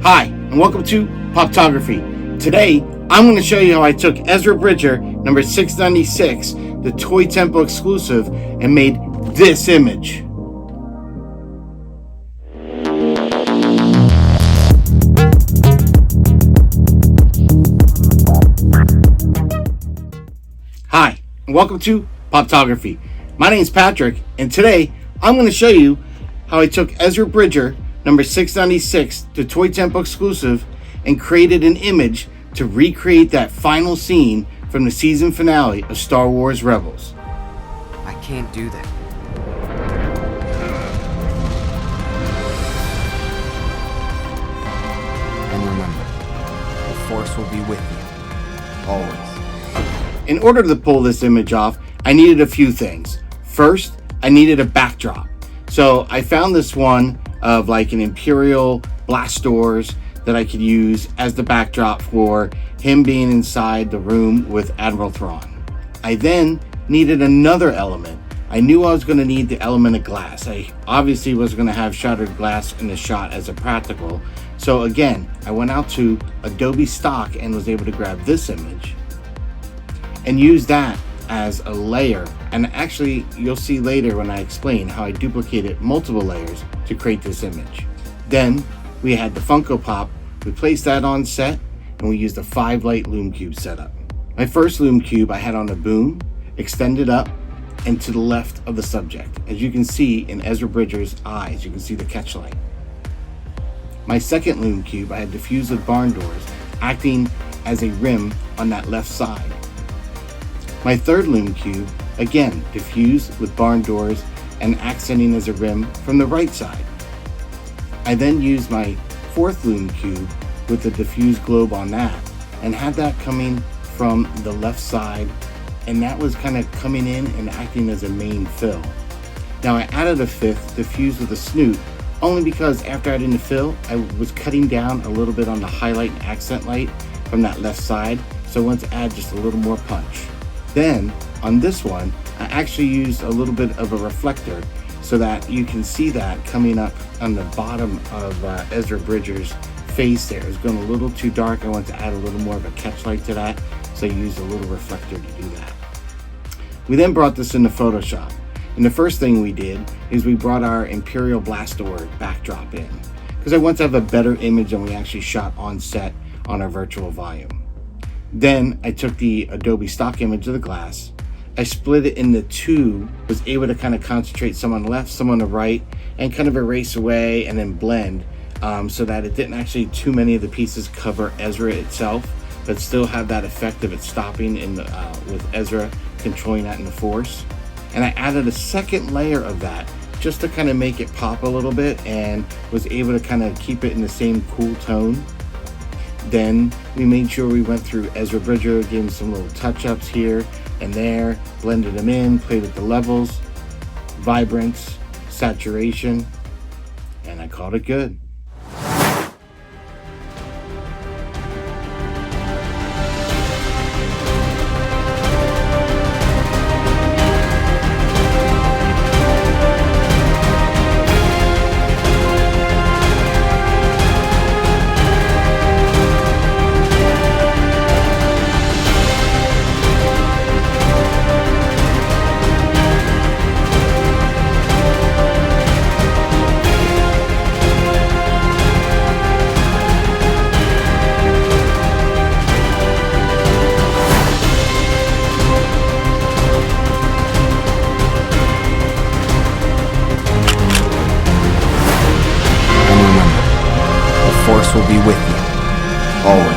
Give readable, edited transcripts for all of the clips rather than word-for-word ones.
Hi, and welcome to Poptography. Today, I'm going to show you how I took Ezrabridger number 696, the Toy Tempo exclusive, and made this image. Hi, and welcome to Poptography. My name is Patrick, and today I'm going to show you how I took Ezrabridger number 696, the Toy Tempo exclusive, and created an image to recreate that final scene from the season finale of Star Wars Rebels. I can't do that. And remember, the Force will be with you, always. In order to pull this image off, I needed a few things. First, I needed a backdrop. So I found this one of like an Imperial blast doors that I could use as the backdrop for him being inside the room with Admiral Thrawn. I then needed another element. I knew I was going to need the element of glass. I obviously was going to have shattered glass in the shot as a practical. So again, I went out to Adobe Stock and was able to grab this image and use that as a layer. And actually, you'll see later when I explain how I duplicated multiple layers to create this image. Then we had the Funko Pop. We placed that on set, and we used a 5-light loom cube setup. My first loom cube I had on a boom, extended up, and to the left of the subject. As you can see in Ezrabridger's eyes, you can see the catch light. My second loom cube I had diffused with barn doors, acting as a rim on that left side. My third loom cube, again, diffused with barn doors and accenting as a rim from the right side. I then used my fourth loom cube with the diffused globe on that and had that coming from the left side, and that was kind of coming in and acting as a main fill. Now I added a fifth diffused with a snoot only because after adding the fill, I was cutting down a little bit on the highlight and accent light from that left side, so I wanted to add just a little more punch. Then, on this one, I actually used a little bit of a reflector so that you can see that coming up on the bottom of Ezrabridger's face there. It was going a little too dark. I wanted to add a little more of a catch light to that, so I used a little reflector to do that. We then brought this into Photoshop. And the first thing we did is we brought our Imperial Blastdoor backdrop in, because I wanted to have a better image than we actually shot on set on our virtual volume. Then I took the Adobe Stock image of the glass, I split it into two, was able to kind of concentrate some on the left, some on the right, and kind of erase away and then blend so that it didn't actually too many of the pieces cover Ezra itself, but still have that effect of it stopping in the, with Ezra controlling that in the Force. And I added a second layer of that just to kind of make it pop a little bit and was able to kind of keep it in the same cool tone. Then we made sure we went through Ezrabridger, gave him some little touch-ups here and there, blended them in, played with the levels, vibrance, saturation, and I called it good. Force will be with you, always.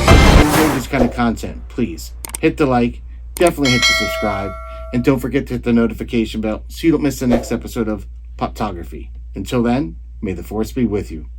If you enjoy this kind of content, please hit the like, definitely hit the subscribe, and don't forget to hit the notification bell so you don't miss the next episode of Poptography. Until then, may the Force be with you.